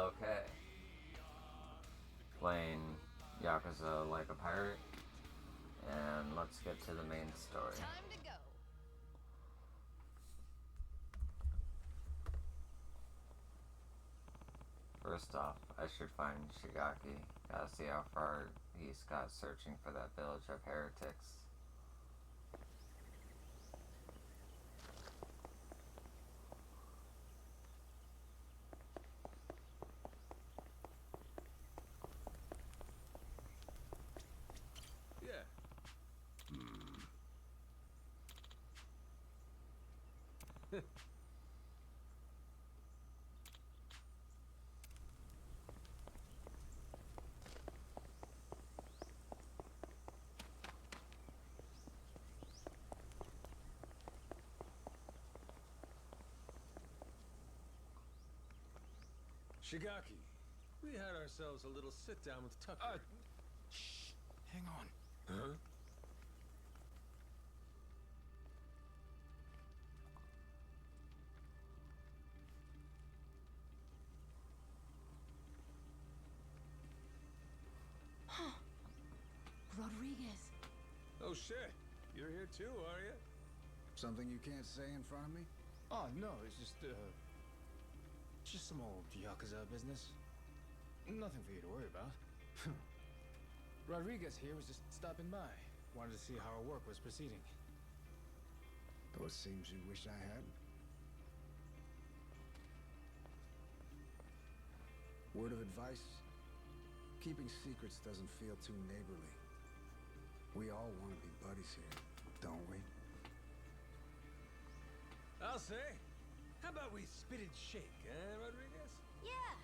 Okay. Playing Yakuza like a pirate. And let's get to the main story. Time to go. First off, I should find Shigaki. Gotta see how far he's got searching for that village of heretics. Yeah. Shigaki, we had ourselves a little sit-down with Tucker. Shh. Hang on. Huh? Rodriguez. Oh shit, you're here too, are you? Something you can't say in front of me? Oh, no, it's just some old yakuza business. Nothing for you to worry about. Rodriguez here was just stopping by. Wanted to see how our work was proceeding. Though it seems you wish I had. Word of advice? Keeping secrets doesn't feel too neighborly. We all want to be buddies here, don't we? I'll say. How about we spit and shake, Rodriguez? Yeah.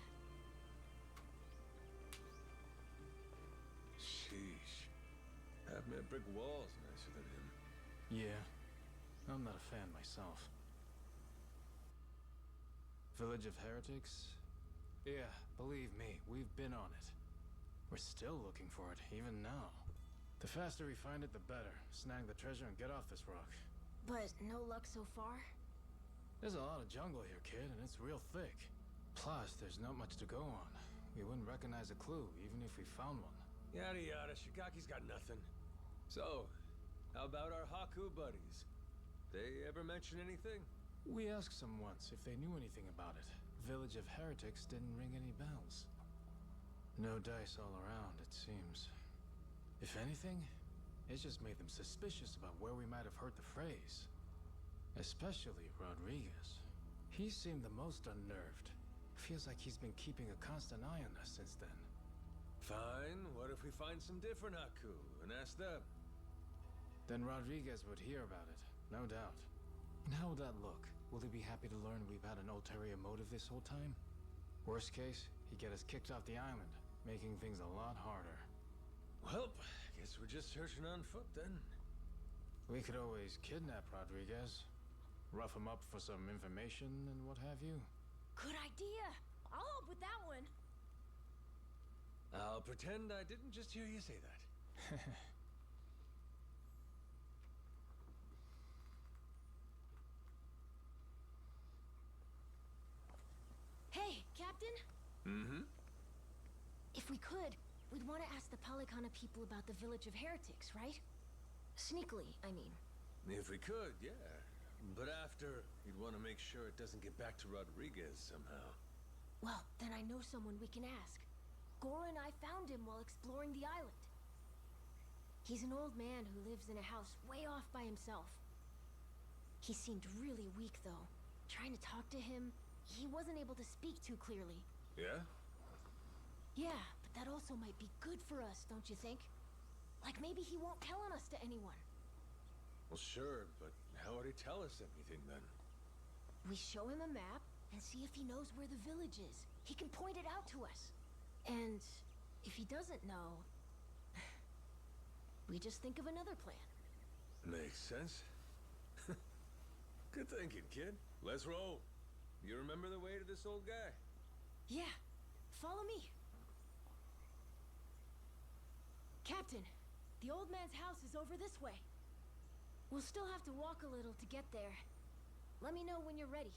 Sheesh. Half-man brick walls nicer than him. Yeah, I'm not a fan myself. Village of Heretics? Yeah, believe me, we've been on it. We're still looking for it, even now. The faster we find it, the better. Snag the treasure and get off this rock. But no luck so far? There's a lot of jungle here, kid, and it's real thick. Plus, there's not much to go on. We wouldn't recognize a clue, even if we found one. Yada yada, Shigaki's got nothing. So, how about our Haku buddies? They ever mention anything? We asked some once if they knew anything about it. Village of Heretics didn't ring any bells. No dice all around, it seems. If anything, it just made them suspicious about where we might have heard the phrase. Especially Rodriguez. He seemed the most unnerved. Feels like he's been keeping a constant eye on us since then. Fine, what if we find some different Haku and ask them? Then Rodriguez would hear about it, no doubt. And how would that look? Will he be happy to learn we've had an ulterior motive this whole time? Worst case, he'd get us kicked off the island, making things a lot harder. Well, guess we're just searching on foot then. We could always kidnap Rodriguez, rough him up for some information and what have you. Good idea. I'll help with that one. I'll pretend I didn't just hear you say that. Hey, Captain? Mm-hmm. If we could, we'd want to ask the Palikana people about the village of heretics, right? Sneakily, I mean. If we could, yeah. But after, you'd want to make sure it doesn't get back to Rodriguez somehow. Well, then I know someone we can ask. Gora and I found him while exploring the island. He's an old man who lives in a house way off by himself. He seemed really weak, though. Trying to talk to him, he wasn't able to speak too clearly. Yeah? Yeah, but that also might be good for us, don't you think? Like maybe he won't tell on us to anyone. Well, sure, but how would he tell us anything then? We show him a map and see if he knows where the village is. He can point it out to us. And if he doesn't know, we just think of another plan. Makes sense. Good thinking, kid. Let's roll. You remember the way to this old guy? Yeah, follow me. Captain, the old man's house is over this way. We'll still have to walk a little to get there. Let me know when you're ready.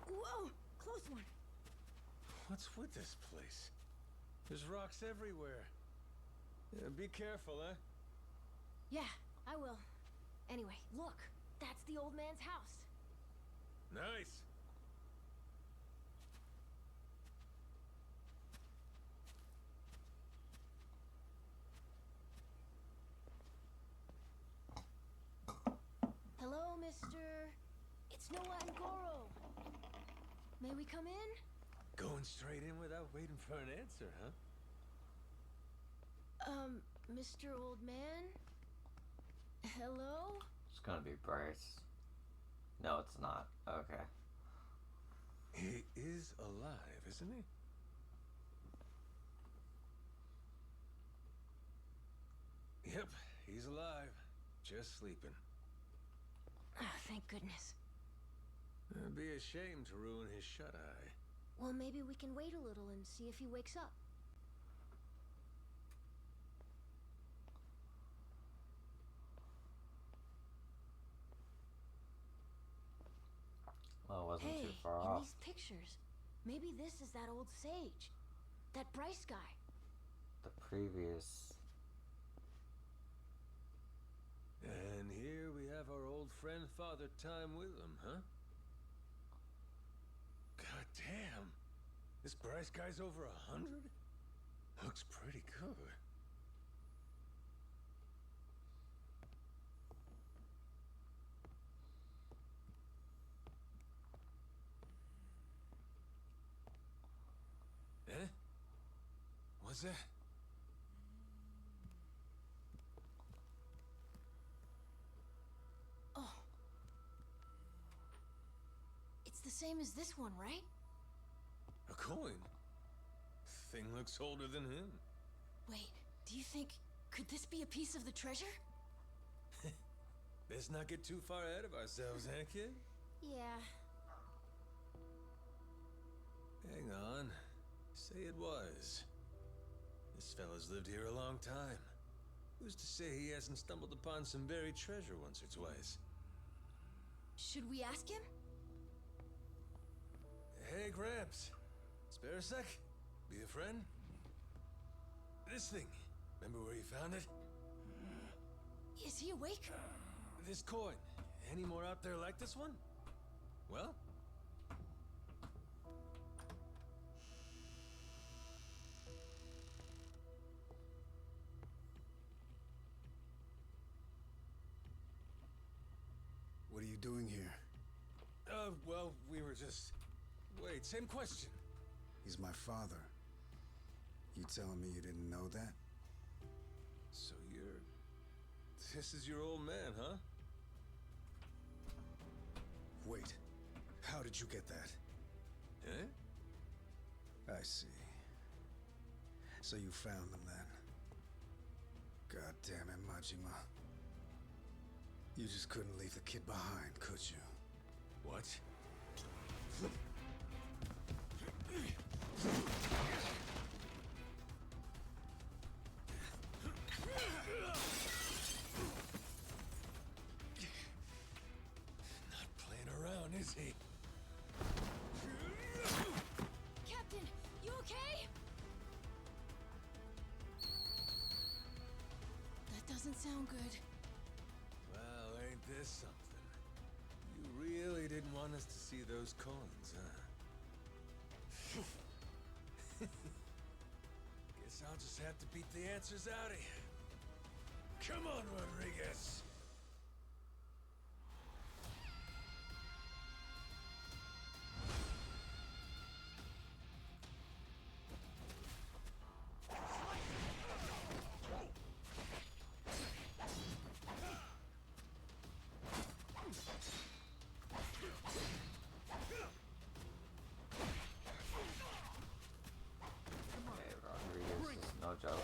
Whoa! Close one. What's with this place? There's rocks everywhere. Yeah, be careful, huh? Yeah, I will. Anyway, look. That's the old man's house. Nice. Hello, mister. It's Noah and Goro. May we come in? Going straight in without waiting for an answer, huh? Mr. Old Man? Hello? It's gonna be Bryce. No, it's not. Okay. He is alive, isn't he? Yep, he's alive. Just sleeping. Oh, thank goodness. It'd be a shame to ruin his shut-eye. Well, maybe we can wait a little and see if he wakes up. Well, it wasn't Hey, too far in off. these pictures, maybe this is that old sage. That Bryce guy. The previous. And here we have our old friend Father Time with him, huh? God damn. This Bryce guy's over 100? Looks pretty good. Eh? What's that? Oh. It's the same as this one, right? A coin? Thing looks older than him. Wait, do you think... could this be a piece of the treasure? Let's not get too far ahead of ourselves, eh, kid? Yeah. Hang on. Say it was. This fella's lived here a long time. Who's to say he hasn't stumbled upon some buried treasure once or twice? Should we ask him? Hey, Gramps. Spare a sec? Be a friend? This thing. Remember where you found it? Is he awake? This coin. Any more out there like this one? Well? What are you doing here? Well, we were just... Wait, same question. He's my father. You telling me you didn't know that? So you're... This is your old man, huh? Wait, how did you get that? Eh? I see. So you found them then? God damn it, Majima. You just couldn't leave the kid behind, could you? What? Not playing around, is he? Captain, you okay? That doesn't sound good. Well, ain't this something? You really didn't want us to see those coins, huh? Guess I'll just have to beat the answers out of you. Come on, Rodriguez! Hey, Rodriguez is no joke.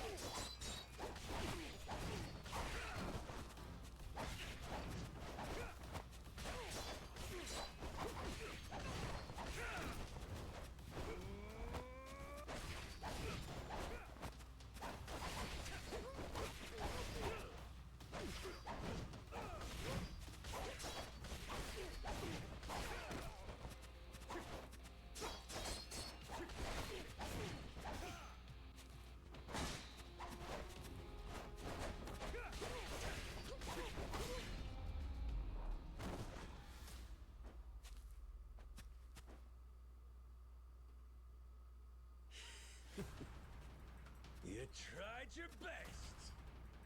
at your best!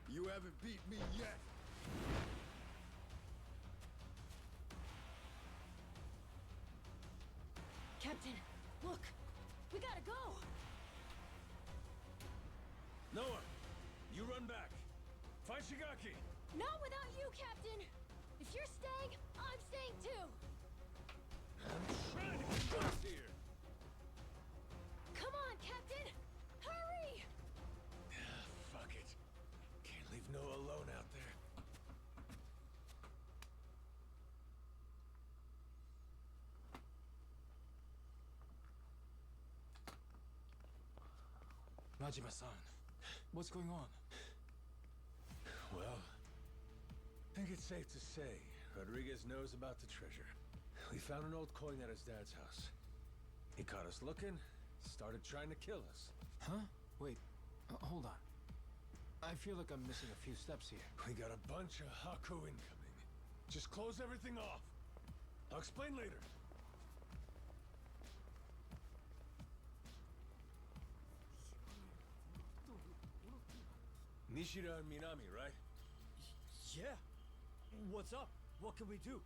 You haven't beat me yet. Captain, look! We gotta go! Noah, you run back. Find Shigaki. Not without you, Captain! If you're staying, I'm staying too! I'm trying to get us here. Come on, Captain! Hurry! Fuck it. Can't leave Noah alone out there. Majima-san, what's going on? Well, I think it's safe to say Rodriguez knows about the treasure. We found an old coin at his dad's house. He caught us looking, started trying to kill us. Huh? Wait, hold on. I feel like I'm missing a few steps here. We got a bunch of Haku incoming. Just close everything off. I'll explain later. Nishida and Minami, right? Yeah. What's up? What can we do?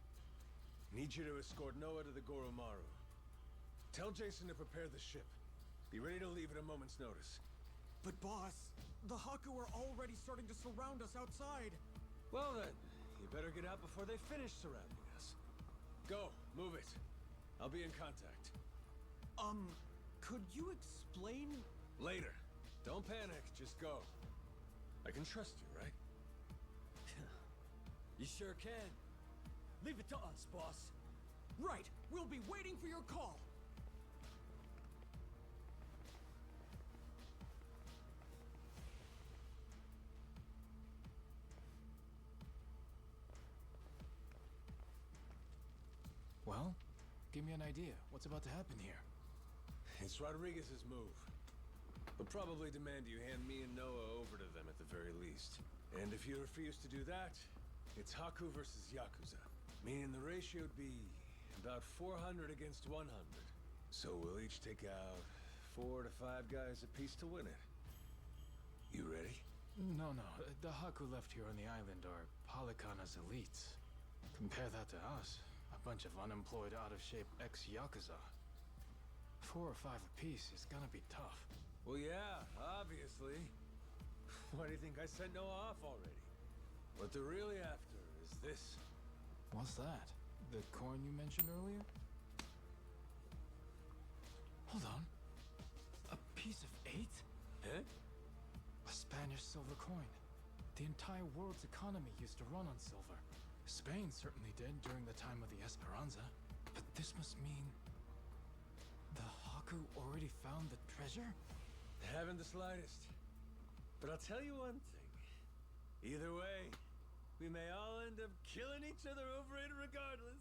Need you to escort Noah to the Goromaru. Tell Jason to prepare the ship. Be ready to leave at a moment's notice. But boss, the Haku are already starting to surround us outside. Well then, you better get out before they finish surrounding us. Go, move it. I'll be in contact. Could you explain? Later. Don't panic, just go. I can trust you, right? You sure can. Leave it to us, boss. Right, we'll be waiting for your call. Well, give me an idea. What's about to happen here? It's Rodriguez's move. They'll probably demand you hand me and Noah over to them at the very least. And if you refuse to do that, it's Haku versus Yakuza. Meaning the ratio would be about 400 against 100. So we'll each take out 4 to 5 guys apiece to win it. You ready? No. The Haku left here on the island are Polycana's elites. Compare that to us. A bunch of unemployed, out-of-shape ex-Yakuza. 4 or 5 apiece is gonna be tough. Well, yeah, obviously. Why do you think I sent Noah off already? What they're really after is this. What's that? The coin you mentioned earlier? Hold on. A piece of 8? Huh? A Spanish silver coin. The entire world's economy used to run on silver. Spain certainly did during the time of the Esperanza. But this must mean... the Haku already found the treasure? Haven't the slightest. But I'll tell you one thing. Either way, we may all end up killing each other over it regardless.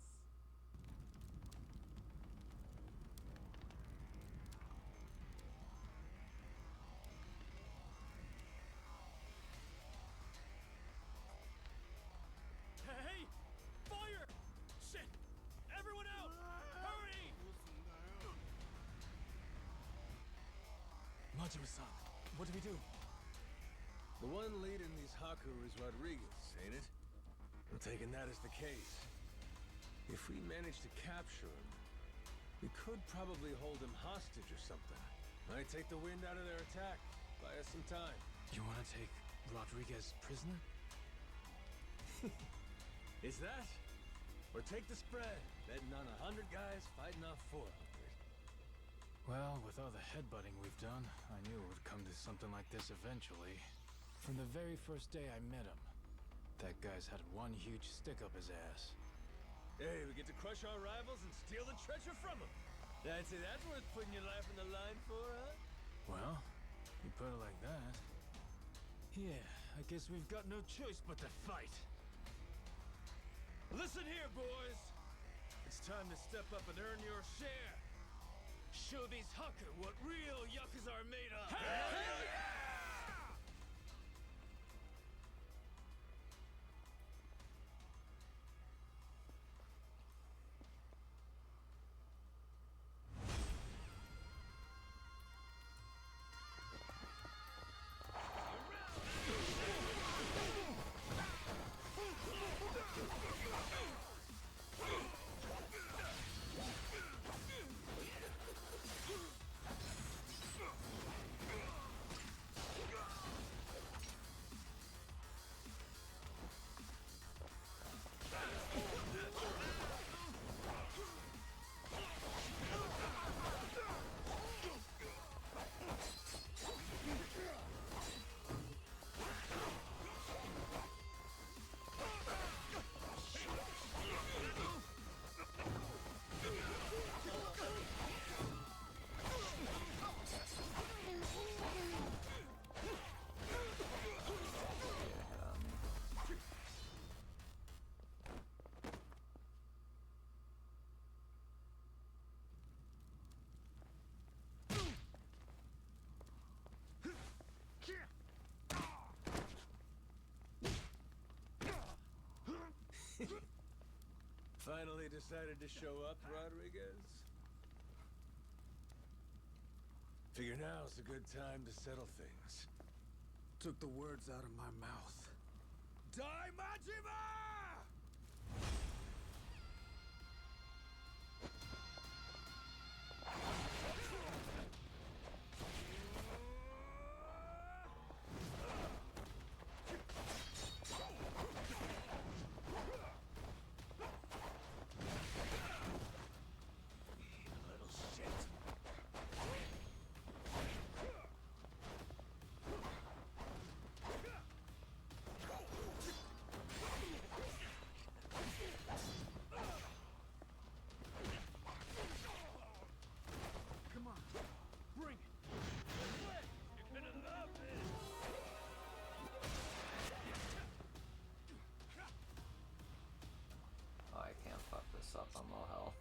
Hey! Fire! Shit! Everyone out! Hurry! Majima-san, what do we do? The one leading these Haku is Rodriguez, ain't it? I'm taking that as the case. If we manage to capture him, we could probably hold him hostage or something. Might take the wind out of their attack. Buy us some time. You want to take Rodriguez prisoner? Is that? Or take the spread, betting on 100 guys fighting off 400. Well, with all the headbutting we've done, I knew it would come to something like this eventually. From the very first day I met him, that guy's had one huge stick up his ass. Hey, we get to crush our rivals and steal the treasure from them. That's it. That's worth putting your life on the line for, huh? Well, you put it like that. Yeah, I guess we've got no choice but to fight. Listen here, boys! It's time to step up and earn your share. Show these Haku what real Yakuza are made of. Hell yeah! Finally decided to show up, Rodriguez? Figure now's a good time to settle things. Took the words out of my mouth. Die, Majima! Oh, I can't fuck this up on low health.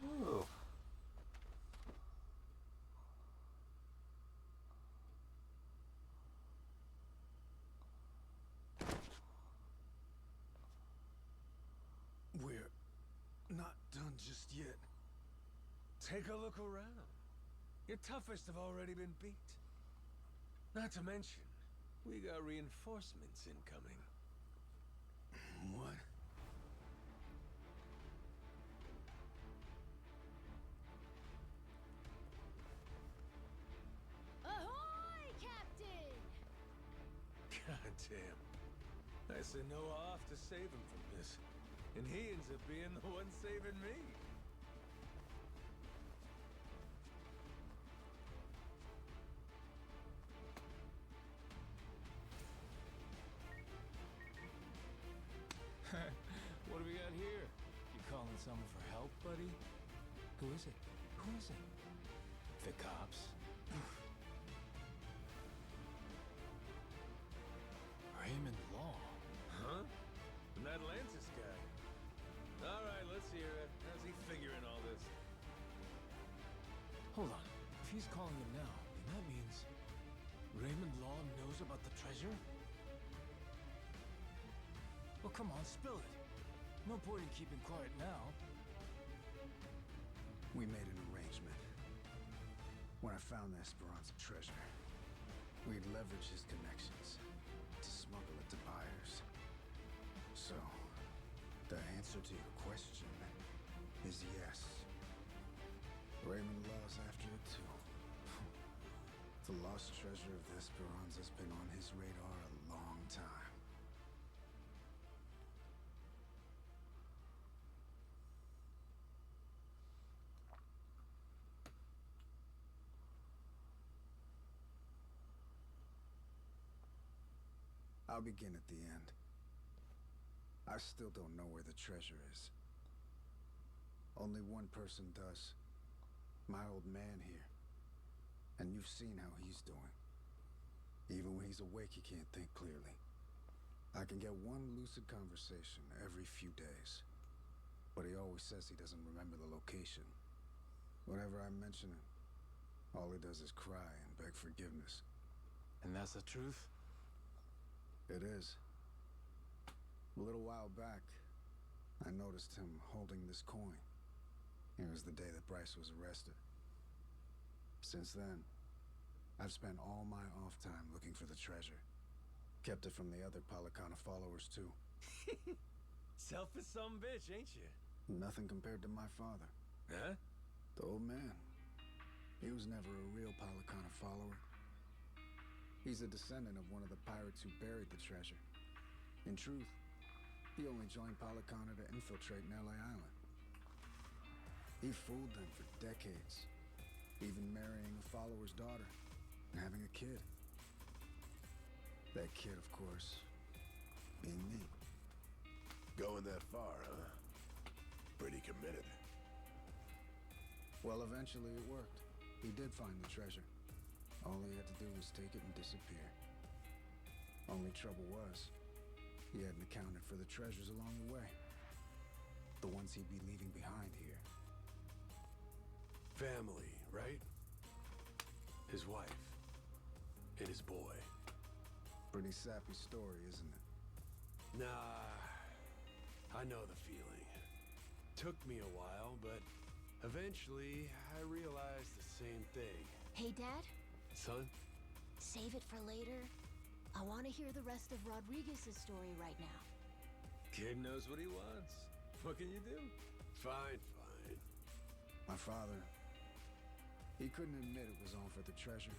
Ooh. We're not done just yet. Take a look around. Your toughest have already been beat. Not to mention, we got reinforcements incoming. What? Ahoy, Captain! God damn. I sent Noah off to save him from this, and he ends up being the one saving me. What do we got here? You calling someone for help, buddy? Who is it? Who is it? The cops? Raymond Law. Huh? An Atlantis guy. All right, let's hear it. How's he figuring all this? Hold on. If he's calling him now, then that means Raymond Law knows about the treasure? Well, come on, spill it. No point in keeping quiet now. We made an arrangement. When I found the Esperanza treasure, we'd leverage his connections to smuggle it to buyers. So, the answer to your question is yes. Raymond Law's after it too. The lost treasure of the Esperanza's been on his radar a long time. I'll begin at the end. I still don't know where the treasure is. Only one person does. My old man here. And you've seen how he's doing. Even when he's awake, he can't think clearly. I can get one lucid conversation every few days. But he always says he doesn't remember the location. Whenever I mention it, All he does is cry and beg forgiveness. And that's the truth? It is. A little while back, I noticed him holding this coin. It was the day that Bryce was arrested. Since then, I've spent all my off time looking for the treasure. Kept it from the other Palicana followers, too. Selfish some bitch, ain't you? Nothing compared to my father. Huh? The old man. He was never a real Palicana follower. He's a descendant of one of the pirates who buried the treasure. In truth, he only joined Palicana to infiltrate Nelly Island. He fooled them for decades, even marrying a follower's daughter and having a kid. That kid, of course, being me. Going that far, huh? Pretty committed. Well, eventually it worked. He did find the treasure. All he had to do was take it and disappear. Only trouble was, he hadn't accounted for the treasures along the way. The ones he'd be leaving behind here. Family, right? His wife. And his boy. Pretty sappy story, isn't it? Nah, I know the feeling. Took me a while, but eventually I realized the same thing. Hey, Dad? Son? Save it for later. I want to hear the rest of Rodriguez's story right now. Kid knows what he wants. What can you do? Fine, fine. My father, he couldn't admit it was all for the treasure.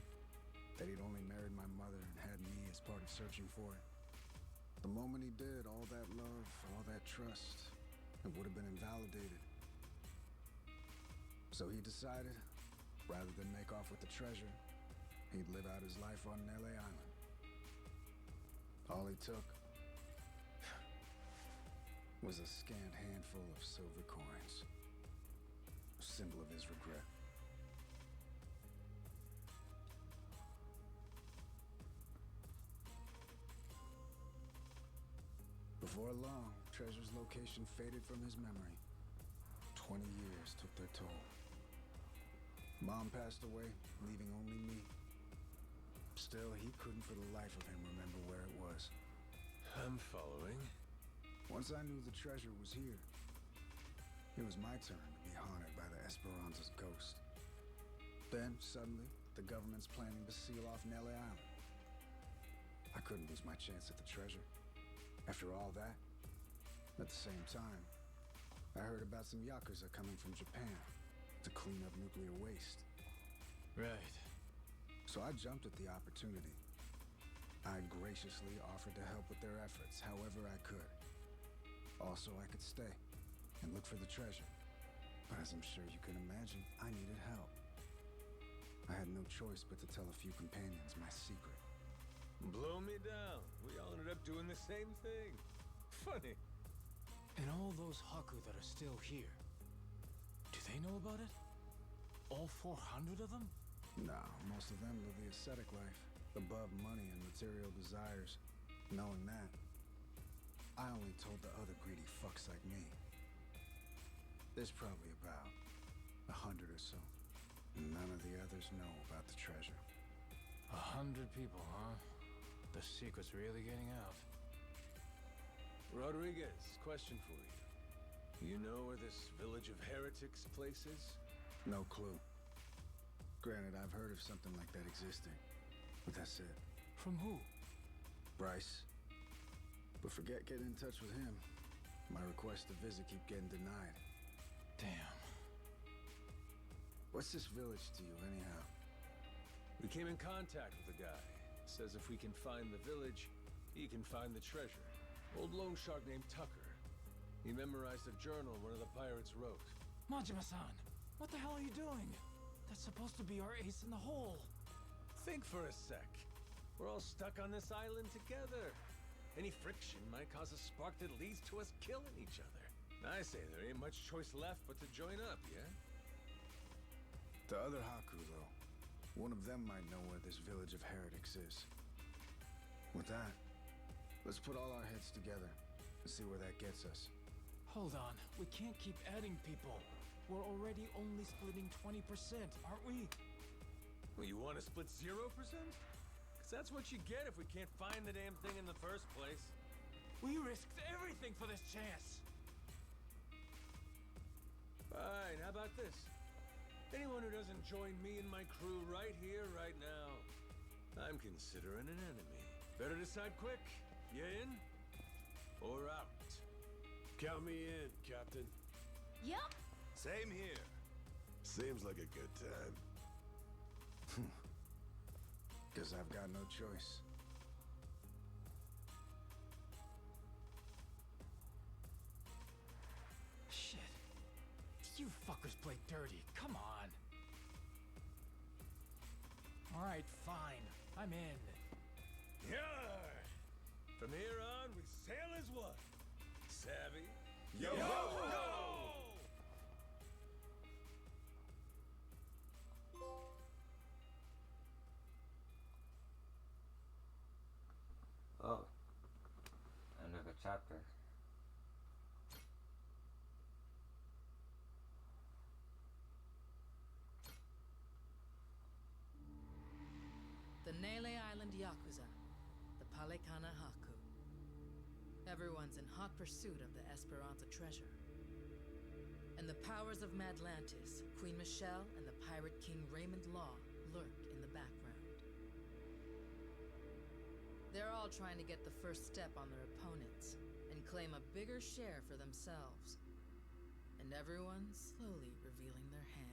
That he'd only married my mother and had me as part of searching for it. The moment he did, all that love, all that trust, it would have been invalidated. So he decided, rather than make off with the treasure, he'd live out his life on Nelly Island. All he took was a scant handful of silver coins, a symbol of his regret. Before long, Treasure's location faded from his memory. 20 years took their toll. Mom passed away, leaving only me. Still, he couldn't for the life of him remember where it was. I'm following. Once I knew the treasure was here, it was my turn to be haunted by the Esperanza's ghost. Then, suddenly, the government's planning to seal off Nelly Island. I couldn't lose my chance at the treasure. After all that, at the same time, I heard about some yakuza coming from Japan to clean up nuclear waste. Right. So I jumped at the opportunity. I graciously offered to help with their efforts however I could. Also, I could stay and look for the treasure. But as I'm sure you can imagine, I needed help. I had no choice but to tell a few companions my secret. Blow me down. We all ended up doing the same thing. Funny. And all those Haku that are still here, do they know about it? All 400 of them? No, most of them live the ascetic life, above money and material desires. Knowing that, I only told the other greedy fucks like me. There's probably about 100 or so. None of the others know about the treasure. 100 people, huh? The secret's really getting out. Rodriguez, question for you. You know where this village of heretics place is? No clue. Granted, I've heard of something like that existing, but that's it. From who? Bryce. But forget getting in touch with him. My requests to visit keep getting denied. Damn. What's this village to you, anyhow? We came in contact with a guy. Says if we can find the village, he can find the treasure. Old loan shark named Tucker. He memorized a journal one of the pirates wrote. Majima-san, what the hell are you doing? That's supposed to be our ace in the hole. Think for a sec. We're all stuck on this island together. Any friction might cause a spark that leads to us killing each other. I say there ain't much choice left but to join up, yeah? The other Haku, though. One of them might know where this village of heretics is. With that, let's put all our heads together and see where that gets us. Hold on, we can't keep adding people. We're already only splitting 20%, aren't we? Well, you want to split 0%? Because that's what you get if we can't find the damn thing in the first place. We risked everything for this chance. Fine, how about this? Anyone who doesn't join me and my crew right here, right now, I'm considering an enemy. Better decide quick. You in? Or out? Count me in, Captain. Yup. Same here. Seems like a good time. Guess I've got no choice. Shit. You fuckers play dirty. Come on. All right, fine. I'm in. Yar! From here on, we sail as one. Savvy? Yo, Yo! ho, Yo! Oh. End of a chapter. The Nele Island Yakuza, the Palekana Haku. Everyone's in hot pursuit of the Esperanza treasure. And the powers of Madlantis, Queen Michelle, and the pirate king Raymond Law lurk in the background. They're all trying to get the first step on their opponents and claim a bigger share for themselves. And everyone's slowly revealing their hand.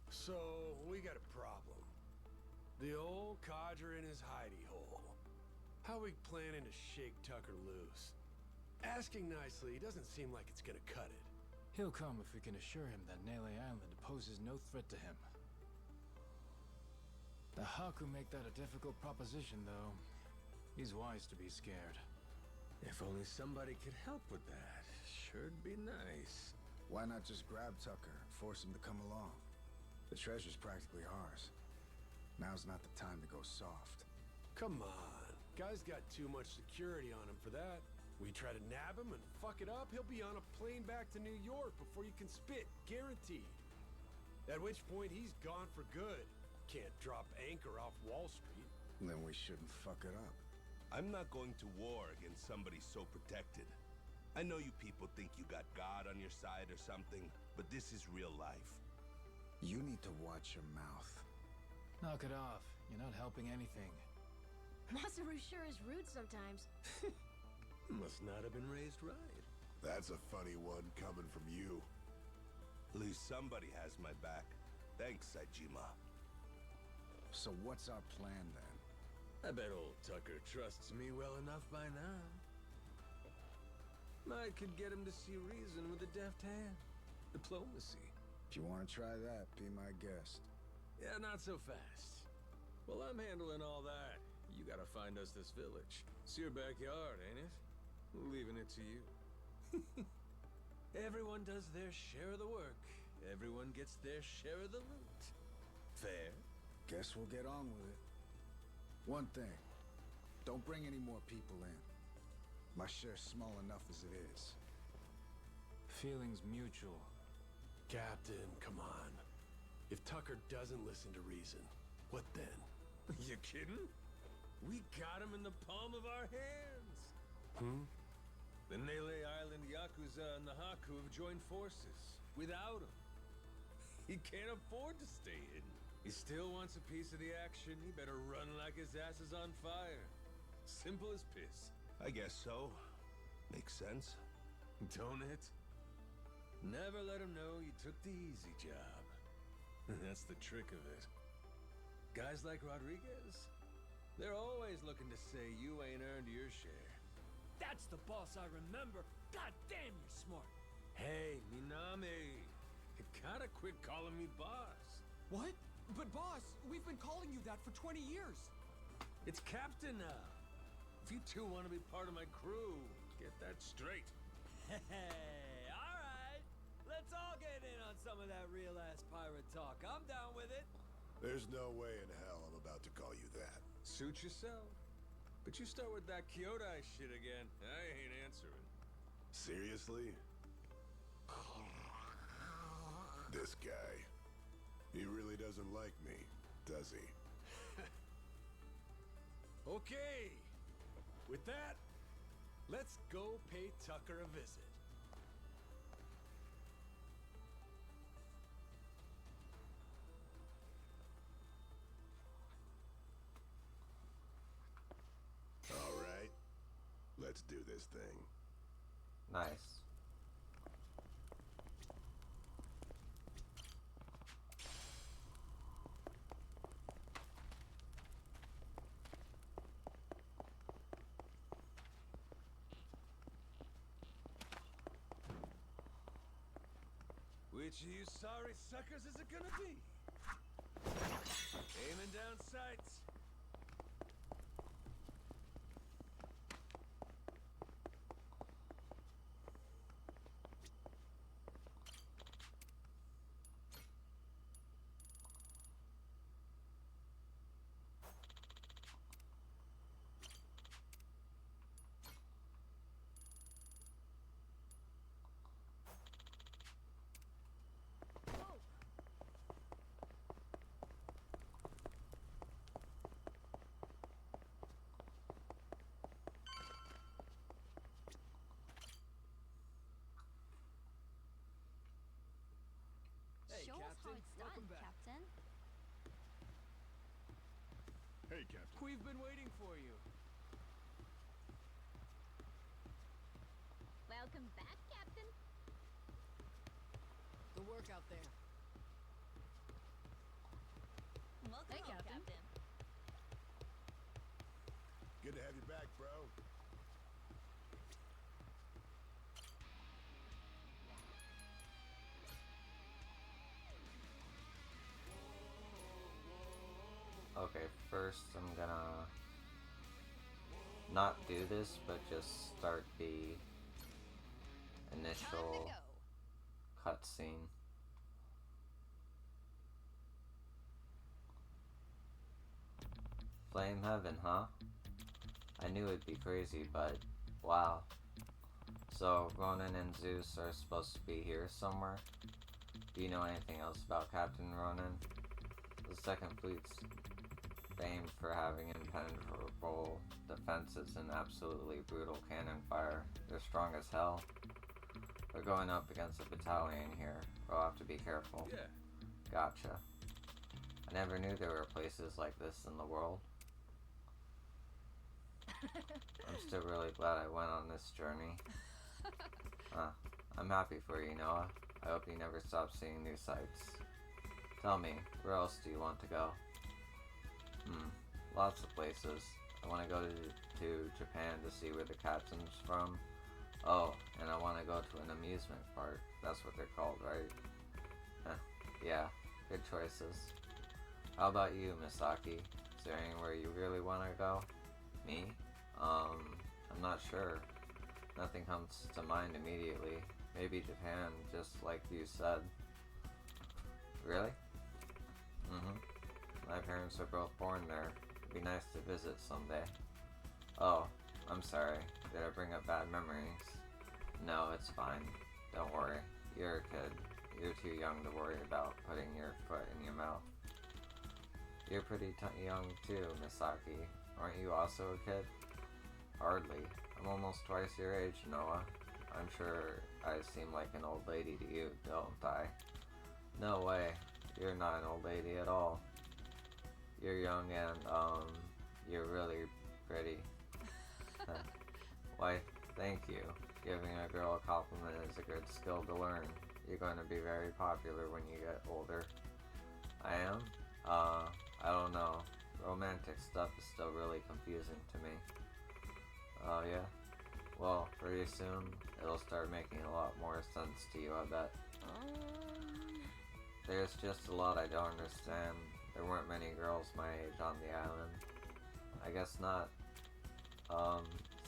So, we got a problem. The old codger in his hidey hole. How we planning to shake Tucker loose? Asking nicely doesn't seem like it's gonna cut it. He'll come if we can assure him that Nele Island poses no threat to him. The Haku make that a difficult proposition, though. He's wise to be scared. If only somebody could help with that. Sure'd be nice. Why not just grab Tucker and force him to come along? The treasure's practically ours. Now's not the time to go soft. Come on. Guy's got too much security on him for that. We try to nab him and fuck it up, he'll be on a plane back to New York before you can spit. Guaranteed. At which point, he's gone for good. Can't drop anchor off Wall Street. Then we shouldn't fuck it up. I'm not going to war against somebody so protected. I know you people think you got God on your side or something, but this is real life. You need to watch your mouth. Knock it off. You're not helping anything. Masaru sure is rude sometimes. Must not have been raised right. That's a funny one coming from you. At least somebody has my back. Thanks, Saejima. So what's our plan then? I bet old Tucker trusts me well enough by now. I could get him to see reason with a deft hand. Diplomacy. If you want to try that, be my guest. Yeah, not so fast. Well, I'm handling all that. You gotta find us this village. It's your backyard, ain't it? Leaving it to you. Everyone does their share of the work. Everyone gets their share of the loot. Fair? Guess we'll get on with it. One thing. Don't bring any more people in. My share's small enough as it is. Feelings mutual. Captain, come on. If Tucker doesn't listen to reason, what then? You kidding? We got him in the palm of our hands. The Nele Island Yakuza and the Haku have joined forces. Without him, he can't afford to stay hidden. He still wants a piece of the action. He better run like his ass is on fire. Simple as piss. I guess so. Makes sense. Don't it? Never let him know you took the easy job. That's the trick of it. Guys like Rodriguez, they're always looking to say you ain't earned your share. That's the boss I remember. God damn, you're smart. Hey, Minami, you gotta quit calling me boss. What? But boss, we've been calling you that for 20 years. It's Captain now. If you two want to be part of my crew, get that straight. Hey, all right. Let's all get in on some of that real-ass pirate talk. I'm down with it. There's no way in hell I'm about to call you that. Suit yourself. But you start with that Kyodai shit again, I ain't answering. Seriously? This guy. He really doesn't like me, does he? Okay. With that, let's go pay Tucker a visit. All right. Let's do this thing. Nice. Which of you sorry suckers is it gonna be? Aiming down sights. Hey, Show us how Captain. it's Welcome done, back. Captain. Hey, Captain. We've been waiting for you. Welcome back, Captain. The work out there. Welcome Hey, home, Captain. Captain. Good to have you back, bro. Okay, first I'm gonna not do this, but just start the Time to initial go. cutscene. Flame Heaven, huh? I knew it'd be crazy, but wow. So, Ronan and Zeus are supposed to be here somewhere? Do you know anything else about Captain Ronan? The Second Fleet's famed for having impenetrable defenses and absolutely brutal cannon fire. They're strong as hell. We're going up against a battalion here. We'll have to be careful. Yeah. Gotcha. I never knew there were places like this in the world. I'm still really glad I went on this journey. I'm happy for you, Noah. I hope you never stop seeing new sights. Tell me, where else do you want to go? Lots of places. I want to go to Japan to see where the captain's from. Oh, and I want to go to an amusement park. That's what they're called, right? Yeah, good choices. How about you, Misaki? Is there anywhere you really want to go? Me? I'm not sure. Nothing comes to mind immediately. Maybe Japan, just like you said. Really? My parents are both born there. It'd be nice to visit someday. Oh, I'm sorry. Did I bring up bad memories? No, it's fine. Don't worry. You're a kid. You're too young to worry about putting your foot in your mouth. You're pretty young too, Misaki. Aren't you also a kid? Hardly. I'm almost twice your age, Noah. I'm sure I seem like an old lady to you, don't I? No way. You're not an old lady at all. You're young and, you're really pretty. Why, thank you. Giving a girl a compliment is a good skill to learn. You're going to be very popular when you get older. I am? I don't know. Romantic stuff is still really confusing to me. Oh, yeah? Well, pretty soon, it'll start making a lot more sense to you, I bet. There's just a lot I don't understand. There weren't many girls my age on the island. I guess not.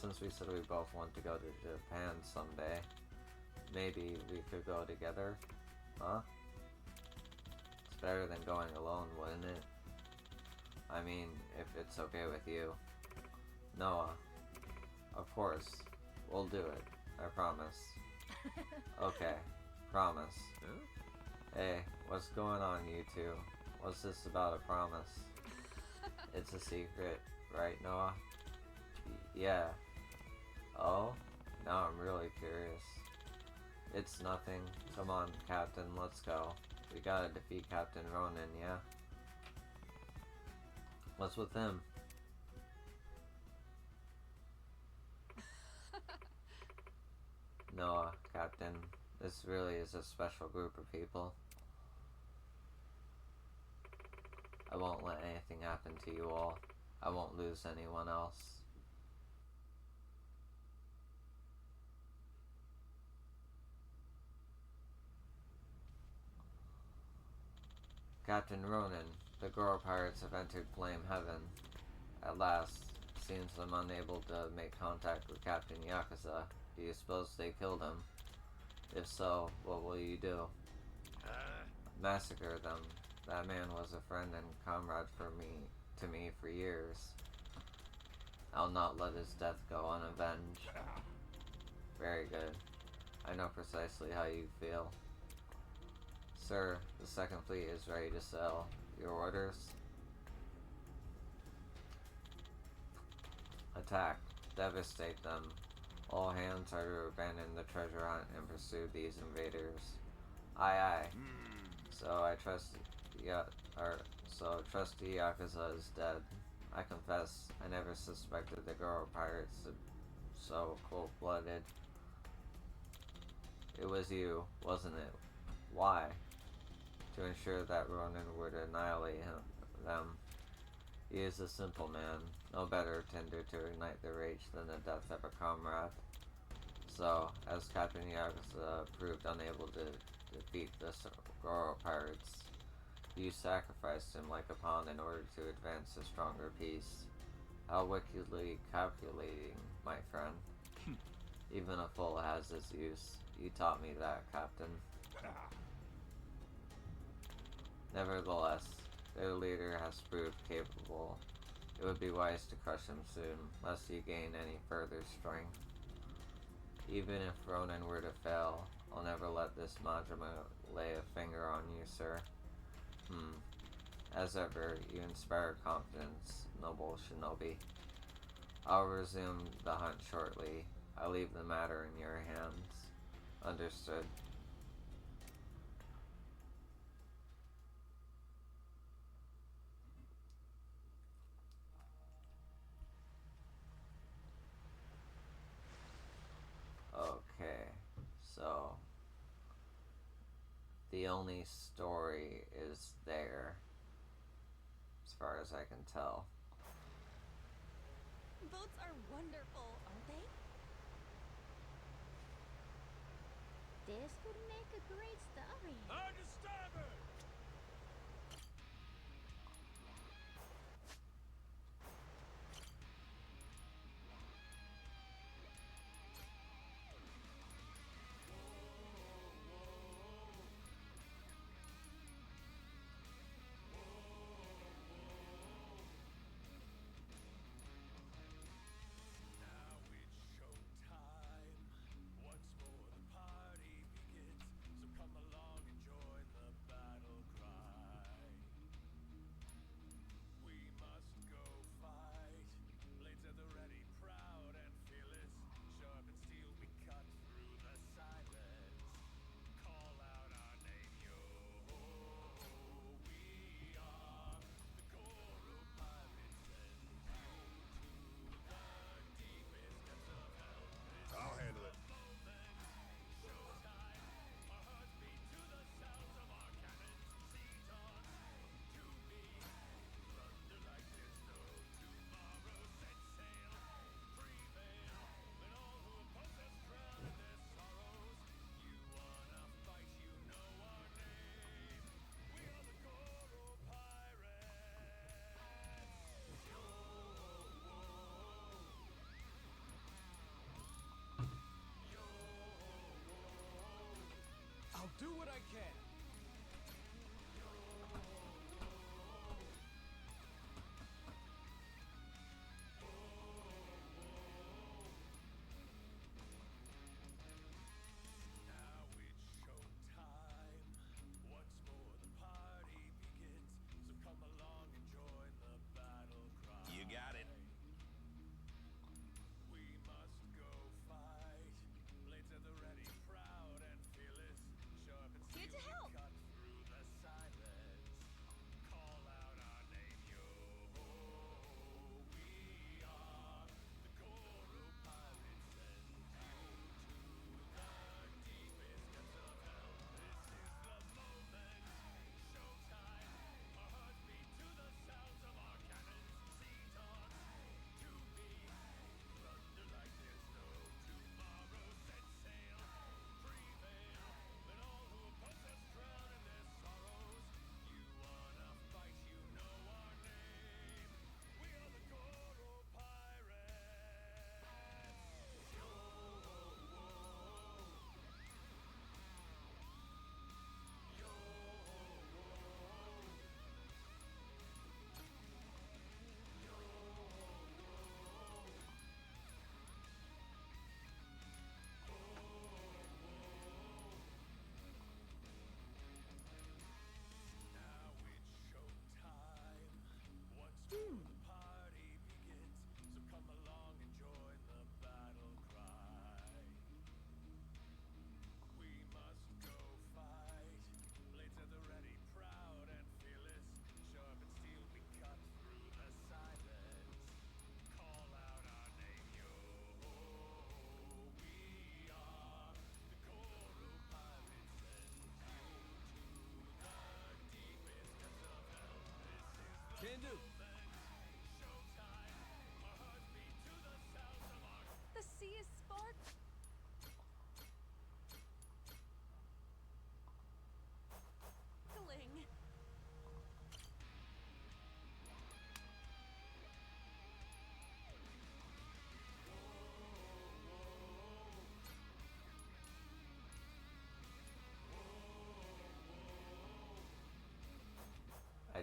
Since we said we both want to go to Japan someday, maybe we could go together? Huh? better than going alone, wouldn't it? I mean, if it's okay with you. Noah. Of course. We'll do it. I promise. Okay. Promise. Hey, what's going on, you two? What's this about a promise? It's a secret, right, Noah? Yeah. Oh? Now I'm really curious. It's nothing. Come on, Captain, let's go. We gotta defeat Captain Ronan, yeah? What's with him? Noah, Captain, this really is a special group of people. I won't let anything happen to you all. I won't lose anyone else. Captain Ronan, the Goro pirates have entered Flame Heaven. At last, seems I'm unable to make contact with Captain Yakuza. Do you suppose they killed him? If so, what will you do? Massacre them. That man was a friend and comrade to me for years. I'll not let his death go unavenged. Very good. I know precisely how you feel. Sir, the Second Fleet is ready to sail. Your orders? Attack. Devastate them. All hands are to abandon the treasure hunt and pursue these invaders. Aye aye. So trusty Yakuza is dead. I confess, I never suspected the Goro pirates so cold-blooded. It was you, wasn't it? Why? To ensure that Ronan would annihilate them. He is a simple man, no better tender to ignite the rage than the death of a comrade. So, as Captain Yakuza proved unable to defeat the Goro pirates, you sacrificed him like a pawn in order to advance a stronger peace. How wickedly calculating, my friend. Even a fool has his use. You taught me that, Captain. Nevertheless, their leader has proved capable. It would be wise to crush him soon, lest you gain any further strength. Even if Ronan were to fail, I'll never let this Majima lay a finger on you, sir. As ever, you inspire confidence, noble shinobi. I'll resume the hunt shortly. I leave the matter in your hands. Understood. Okay, so the only story is there, as far as I can tell. Boats are wonderful, aren't they? This would make a great story. Understander! I'll do what I can.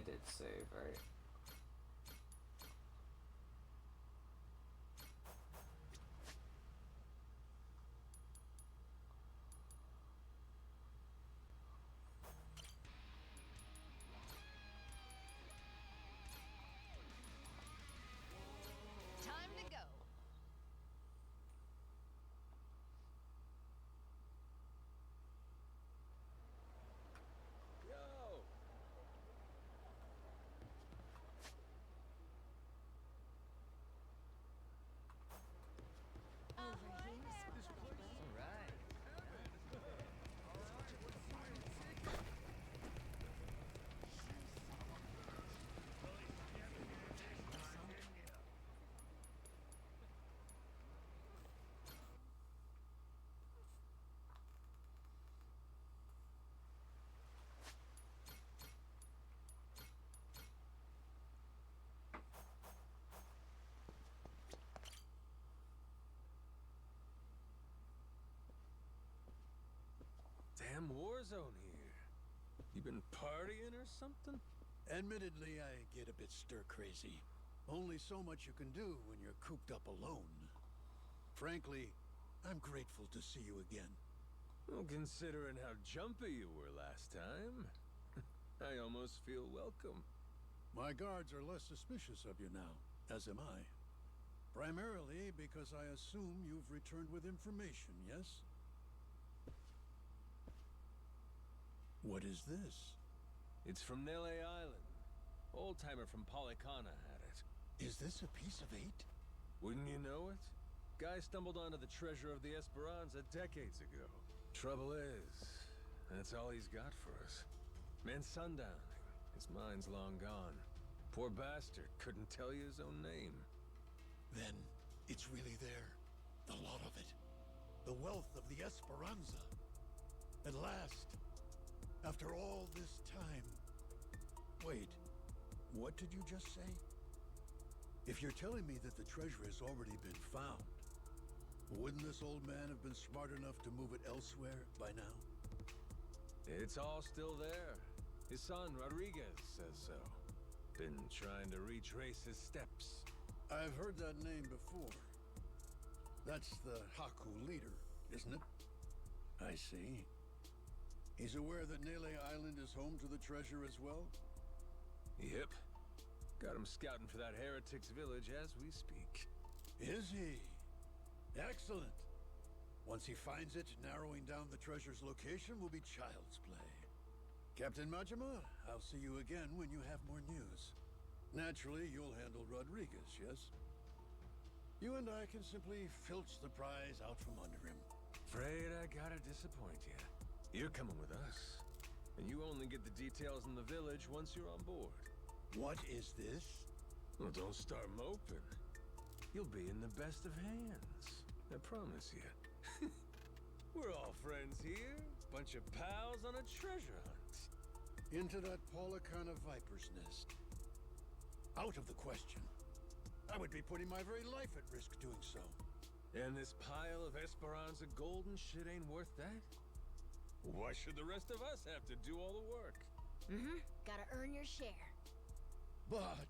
did save, right? Time to go. Yo! Damn war zone here. You been partying or something? Admittedly, I get a bit stir-crazy. Only so much you can do when you're cooped up alone. Frankly, I'm grateful to see you again. Well, considering how jumpy you were last time, I almost feel welcome. My guards are less suspicious of you now, as am I. Primarily because I assume you've returned with information, yes? What is this? It's from Nele Island. Old-timer from Polycana had it. Is this a piece of 8? Wouldn't you know it? Guy stumbled onto the treasure of the Esperanza decades ago. Trouble is, that's all he's got for us. Man sundowning. His mind's long gone. Poor bastard couldn't tell you his own name. Then it's really there. The lot of it. The wealth of the Esperanza. At last. After all this time. Wait, what did you just say? If you're telling me that the treasure has already been found, wouldn't this old man have been smart enough to move it elsewhere by now? It's all still there. His son, Rodriguez, says so. Been trying to retrace his steps. I've heard that name before. That's the Haku leader, isn't it? I see. He's aware that Nele Island is home to the treasure as well? Yep. Got him scouting for that heretic's village as we speak. Is he? Excellent. Once he finds it, narrowing down the treasure's location will be child's play. Captain Majima, I'll see you again when you have more news. Naturally, you'll handle Rodriguez, yes? You and I can simply filch the prize out from under him. Afraid I gotta disappoint you. You're coming with us. And you only get the details in the village once you're on board. What is this? Well, don't start moping. You'll be in the best of hands. I promise you. We're all friends here. Bunch of pals on a treasure hunt. Into that Polycana viper's nest. Out of the question. I would be putting my very life at risk doing so. And this pile of Esperanza gold and shit ain't worth that? Why should the rest of us have to do all the work? Mm-hmm. Gotta earn your share. But,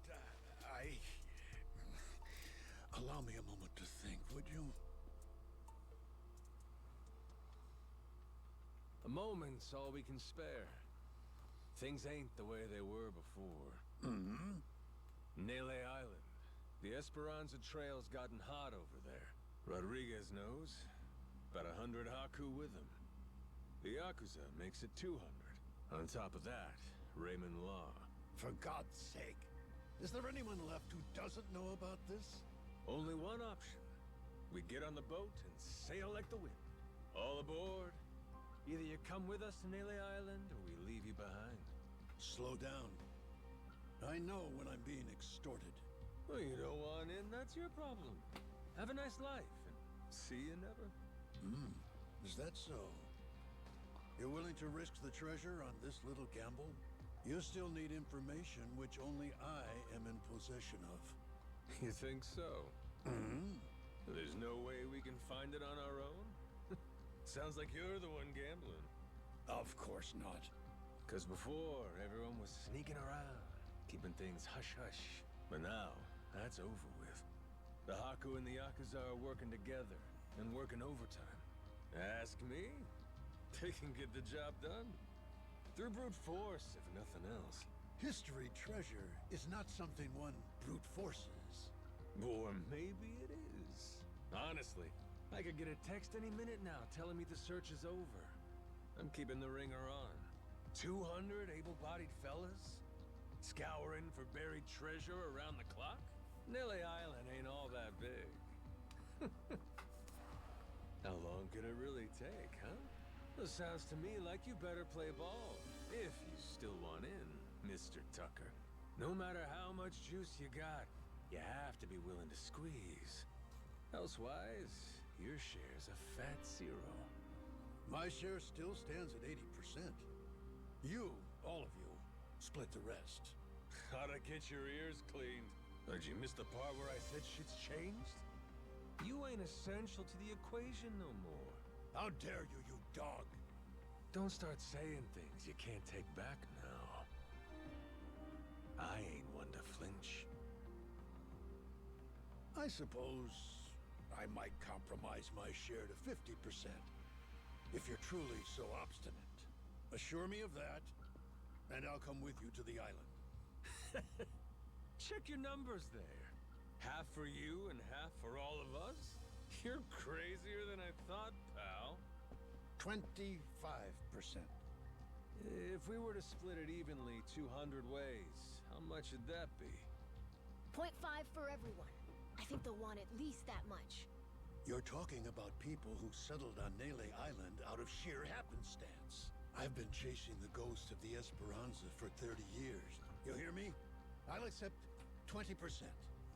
allow me a moment to think, would you? A moment's all we can spare. Things ain't the way they were before. Mm-hmm. Nele Island. The Esperanza Trail's gotten hot over there. Rodriguez knows. About 100 Haku with him. The yakuza makes it 200. On top of that, Raymond Law. For God's sake. Is there anyone left who doesn't know about this? Only one option. We get on the boat and sail like the wind. All aboard. Either you come with us to Nele Island, or we leave you behind. Slow down. I know when I'm being extorted. Well, you don't want in, that's your problem. Have a nice life, and see you never. Is that so? You're willing to risk the treasure on this little gamble? You still need information which only I am in possession of. You think so? There's no way we can find it on our own? Sounds like you're the one gambling. Of course not. 'Cause before, everyone was sneaking around, keeping things hush-hush. But now, that's over with. The Haku and the Yakuza are working together, and working overtime. Ask me? They can get the job done. Through brute force, if nothing else. History treasure is not something one brute forces. Or maybe it is. Honestly, I could get a text any minute now telling me the search is over. I'm keeping the ringer on. 200 able-bodied fellas? Scouring for buried treasure around the clock? Nelly Island ain't all that big. How long can it really take, huh? Well, sounds to me like you better play ball, if you still want in, Mr. Tucker. No matter how much juice you got, you have to be willing to squeeze. Elsewise, your share's a fat zero. My share still stands at 80%. You, all of you, split the rest. Gotta get your ears cleaned. Did you miss the part where I said shit's changed? You ain't essential to the equation no more. How dare you, you dog! Don't start saying things you can't take back now. I ain't one to flinch. I suppose I might compromise my share to 50%, if you're truly so obstinate. Assure me of that, and I'll come with you to the island. Check your numbers there. Half for you and half for all of us? You're crazier than I thought, pal. 25%. If we were to split it evenly 200 ways, how much would that be? 0.5 for everyone. I think they'll want at least that much. You're talking about people who settled on Nele Island out of sheer happenstance. I've been chasing the ghost of the Esperanza for 30 years. You hear me? I'll accept 20%,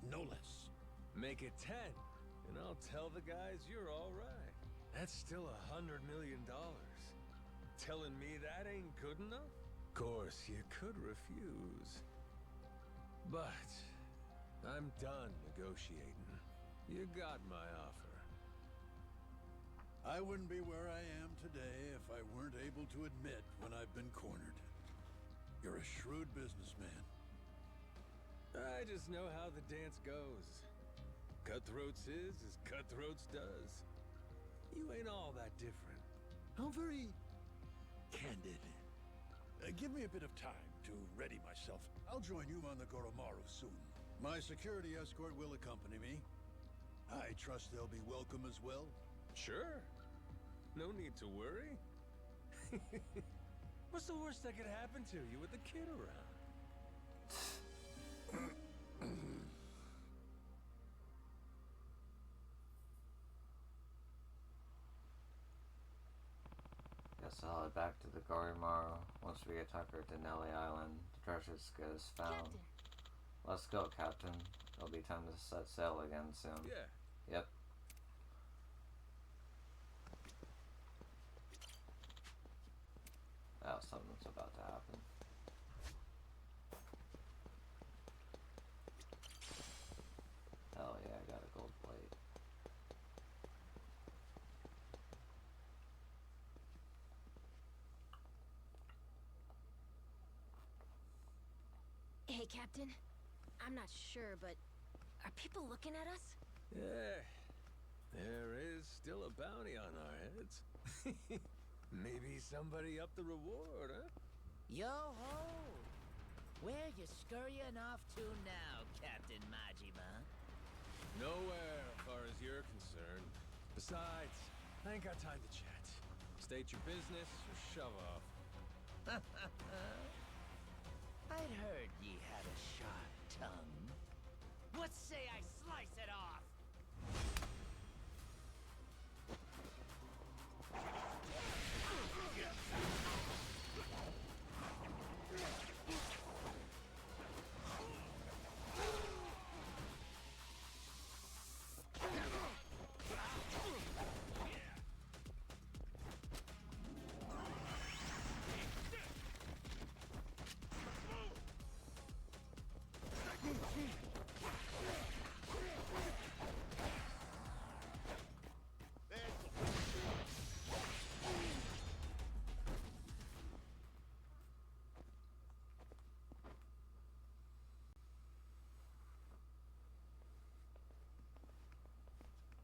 no less. Make it 10, and I'll tell the guys you're all right. That's still $100 million. Telling me that ain't good enough? Of course, you could refuse. But I'm done negotiating. You got my offer. I wouldn't be where I am today if I weren't able to admit when I've been cornered. You're a shrewd businessman. I just know how the dance goes. Cutthroats is as cutthroats does. You ain't all that different. How very candid. Give me a bit of time to ready myself. I'll join you on the Goromaru soon. My security escort will accompany me. I trust they'll be welcome as well. Sure. No need to worry. What's the worst that could happen to you with the kid around? Guess I'll head back to the Gorimaru. Once we get Tucker to Nelly Island, the treasure is found. Captain. Let's go, Captain. It'll be time to set sail again soon. Yeah. Yep. Oh, something's about to happen. Hell yeah, I got a gold plate. Hey, Captain. I'm not sure, but are people looking at us? Yeah. There is still a bounty on our heads. Maybe somebody upped the reward, huh? Yo-ho! Where you scurrying off to now, Captain Majima? Nowhere, as far as you're concerned. Besides, I ain't got time to chat. State your business or shove off. I'd heard ye had a sharp tongue. What say I slice it off?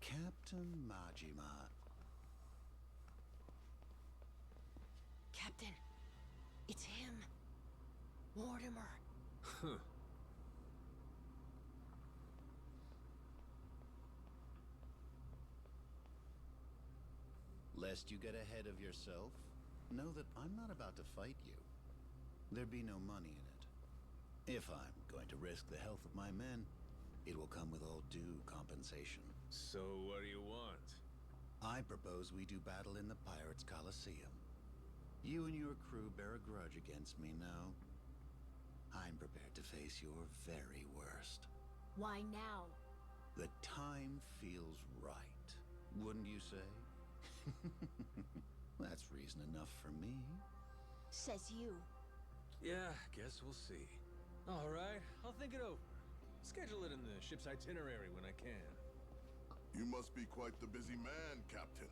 Captain Majima. Captain, it's him. Mortimer. Huh. Lest you get ahead of yourself, know that I'm not about to fight you. There'd be no money in it. If I'm going to risk the health of my men, it will come with all due compensation. So what do you want? I propose we do battle in the Pirates' Coliseum. You and your crew bear a grudge against me now. I'm prepared to face your very worst. Why now? The time feels right, wouldn't you say? That's reason enough for me. Says you. Yeah, guess we'll see. All right, I'll think it over. Schedule it in the ship's itinerary when I can. You must be quite the busy man, Captain,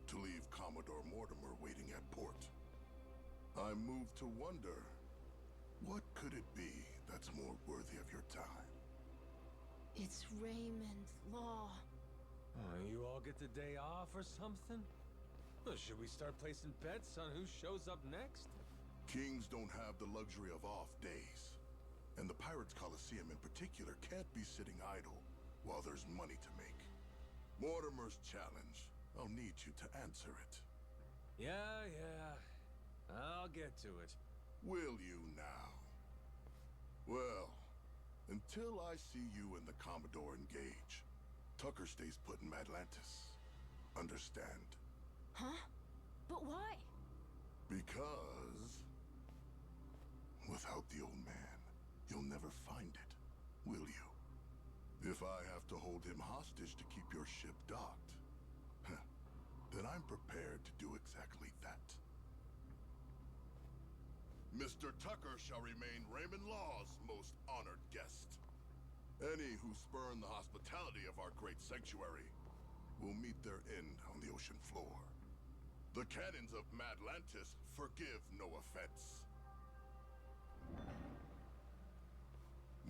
to leave Commodore Mortimer waiting at port. I'm moved to wonder, what could it be that's more worthy of your time? It's Raymond Law. Oh, you all get the day off or something? Well, should we start placing bets on who shows up next? Kings don't have the luxury of off days. And the Pirates Coliseum in particular can't be sitting idle while there's money to make. Mortimer's challenge. I'll need you to answer it. Yeah. I'll get to it. Will you now? Well, until I see you and the Commodore engage, Tucker stays put in Atlantis. Understand? Huh? But why? Because without the old man, you'll never find it, will you? If I have to hold him hostage to keep your ship docked, then I'm prepared to do exactly that. Mr. Tucker shall remain Raymond Law's most honored guest. Any who spurn the hospitality of our great sanctuary will meet their end on the ocean floor. The cannons of Madlantis forgive no offense.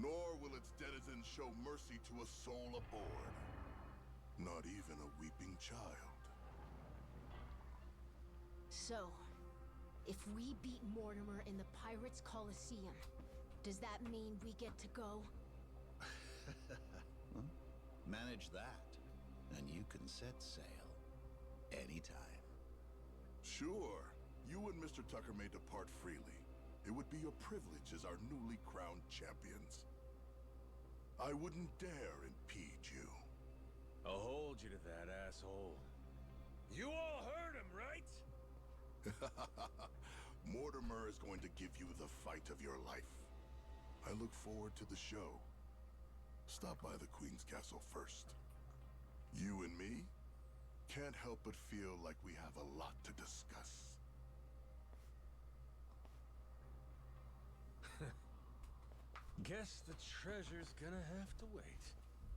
Nor will its denizens show mercy to a soul aboard. Not even a weeping child. So, if we beat Mortimer in the Pirates' Coliseum, does that mean we get to go? Well, manage that, and you can set sail anytime. Sure. You and Mr. Tucker may depart freely. It would be a privilege as our newly crowned champions. I wouldn't dare impede you. I'll hold you to that, asshole. You all heard him, right? Mortimer is going to give you the fight of your life. I look forward to the show. Stop by the Queen's Castle first. You and me can't help but feel like we have a lot to discuss. Guess the treasure's gonna have to wait.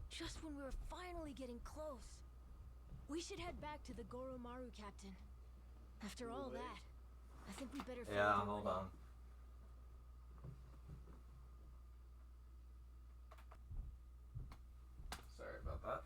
Just when we were finally getting close. We should head back to the Goromaru, Captain. After all that, I think we better... Yeah, hold on. Sorry about that.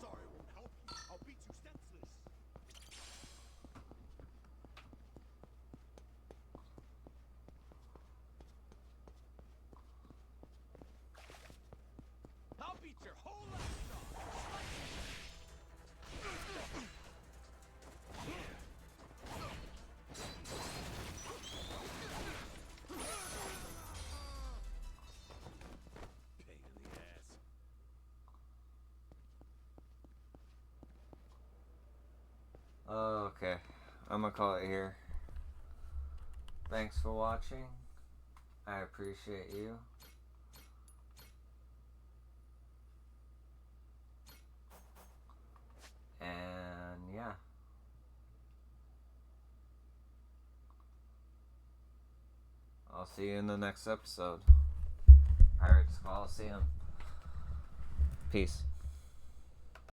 Sorry won't help you. I'll beat you senseless. I'll beat your whole ass off! Pain in the ass. Okay, I'm gonna call it here. Thanks for watching. I appreciate you. And yeah. I'll see you in the next episode. Pirates Coliseum. Peace.